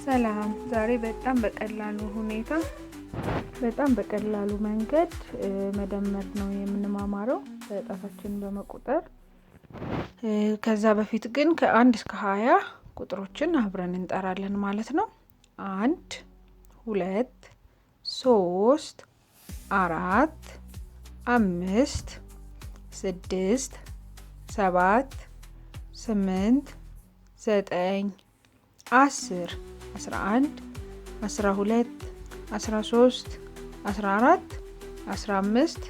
ሰላም ዛሬ በጣም በቀላሉ መንገድ መደመር ነው የምንማማረው በጣታችን በመቁጠር። ከዛ በፊት ግን ከ1 እስከ 20 ቁጥሮችን አብረን እንጠራለን ማለት ነው። 1 2 3 4 5 6 7 8 9 10 11 12 13 14 15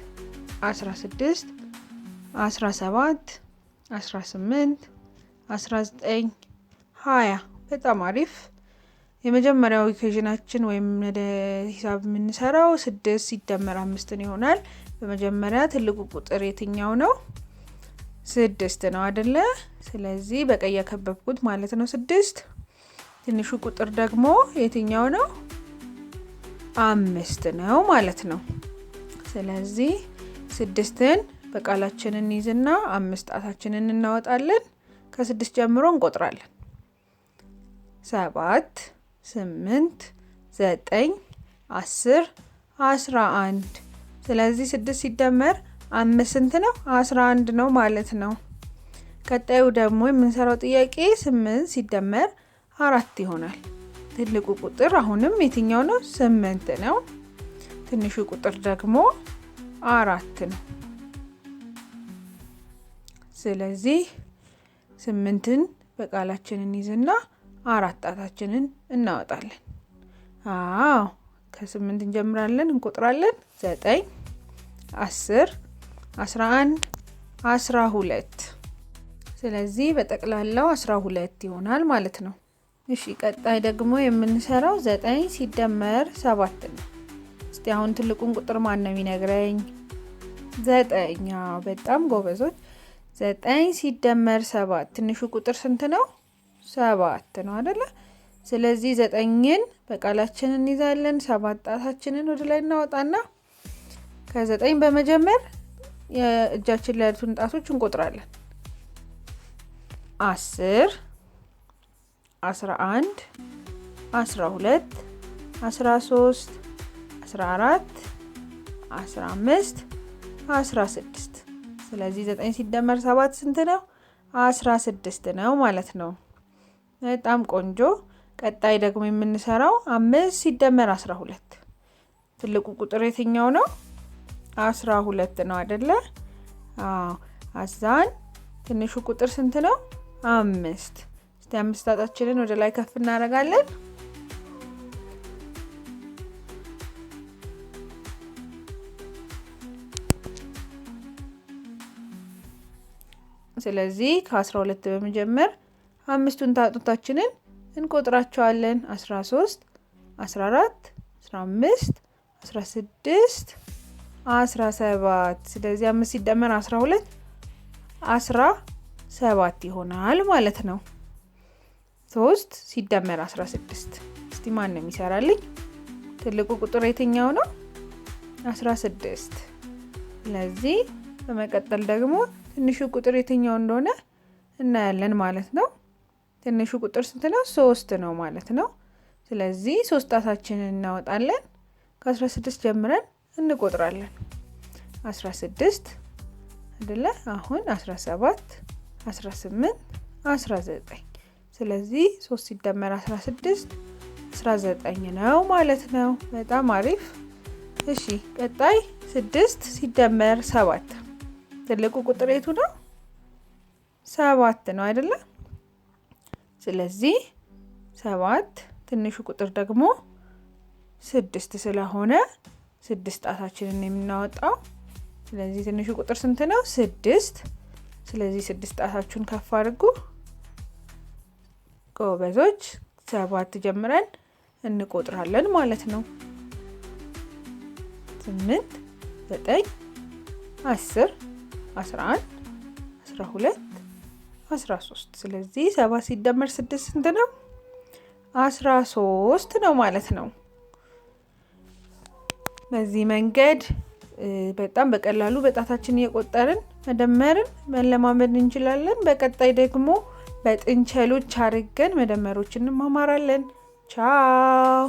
16 17 18 19 20 በጣም አሪፍ። የመጀመሪያው ኢኩዌሽናችን ወይም ሂሳብ የምንሰራው 6 ሲደመር 5 ይሆናል። በመጀመሪያ ትልቁ ቁጥር የትኛው ነው? 6 ነው አይደለ? ስለዚህ በቀይ ያከበብኩት ማለት ነው 6። ትንሹ ቁጥር ደግሞ የትኛው ነው? 5 ነው ማለት ነው። ስለዚህ 6ን በቃላችን እንይዝና 5 ጣታችንን እናወጣለን። ከ6 ጀምሮ እንቆጥራለን። 7 8 9 10 11 ስለዚህ 6 ሲደመር 5 ስንት ነው? 11 ነው ማለት ነው። ቀጣዩ ደግሞ የምንሰራው ጥያቄ 8 ሲደመር 4 ይሆናል። ትልቁ ቁጥር አሁንም የትኛው ነው? 8 ነው። ትንሹ ቁጥር ደግሞ 4 ነው። ስለዚህ 8ን በቃላችን እንይዝና 4 ጣታችንን እናወጣለን። ከ8 እንጀምራለን፣ እንቆጥራለን። 9 10 11 12 ስለዚህ በጠቅላላው 12 ይሆናል ማለት ነው። እሺ ቀጣይ ደግሞ የምንሰራው 9 ሲደመር 7 ነው። እስቲ አሁን ትልቁን ቁጥር ማን ነው የሚነግረኝ? 9። በጣም ጎበዞች። 9 ሲደመር 7 ትንሹ ቁጥር ስንት ነው? 7 ነው አይደለ? ስለዚህ 9ን በቃላችን እንይዛለን። 7 ጣታችንን ወደ ላይ እናወጣና ከ9 በመጀመር የእጃችን ላይ ያሉትን ጣቶች እንቆጥራለን። 10 11 12 13 14 15 16 ስለዚህ 9 ሲደመር 7 ስንት ነው? 16 ነው ማለት ነው። በጣም ቆንጆ። ቀጣይ ደግሞ የምንሰራው 5 ሲደመር 12 ትልቁ ቁጥር የትኛው ነው? 12 ነው አይደለ? አዛን ትንሹ ቁጥር ስንት ነው? 5። እስቲ 5 ጣታችንን ወደ ላይ ከፍ እናደርጋለን። ስለዚህ ከ12 በመጀመር 5ቱን ጣቶቻችንን እንቆጥራቸዋለን። 13 14 15 16 17 ስለዚህ 5 ሲደመር 12 17 ይሆናል ማለት ነው። 3 ሲደመር 16 እስቲ ማን ነው የሚሰራልኝ? ትልቁ ቁጥር የትኛው ነው? 16 ስለዚህ በመቀጠል ደግሞ ትንሹ ቁጥር የትኛው እንደሆነ እናያለን ማለት ነው። ትንሹ ቁጥር ስንት ነው? 3 ነው ማለት ነው። ስለዚህ 3 ጣታችንን እናወጣለን። ከ16 ጀምረን እንቆጥራለን። 16 አይደለ? አሁን 17 18 19 ስለዚህ 3 ሲደመር 16 19 ነው ማለት ነው። በጣም አሪፍ። እሺ ቀጣይ 6 ሲደመር 7 ትልቁ ቁጥር የቱ ነው? 7 ነው አይደለ? ስለዚህ 7 ትንሹ ቁጥር ደግሞ 6 ስለሆነ 6 ጣታችንን የምናወጣው። ስለዚህ ትንሹ ቁጥር ስንት ነው? 6 ስለዚህ 6 ጣታችሁን ከፍ አድርጉ ጎበዞች። 7 ጀምረን እንቆጥራለን ማለት ነው። 8 9 10 11 12 13 ስለዚህ 7 ሲደመር 6 ስንት ነው? 13 ነው ማለት ነው። በዚህ መንገድ በጣም በቀላሉ በጣታችን እየቆጠርን መደመርን መለማመድ እንችላለን። በቀጣይ ደግሞ በጥንቸሎች አድርገን መደመሮችን እንማማራለን። ቻው።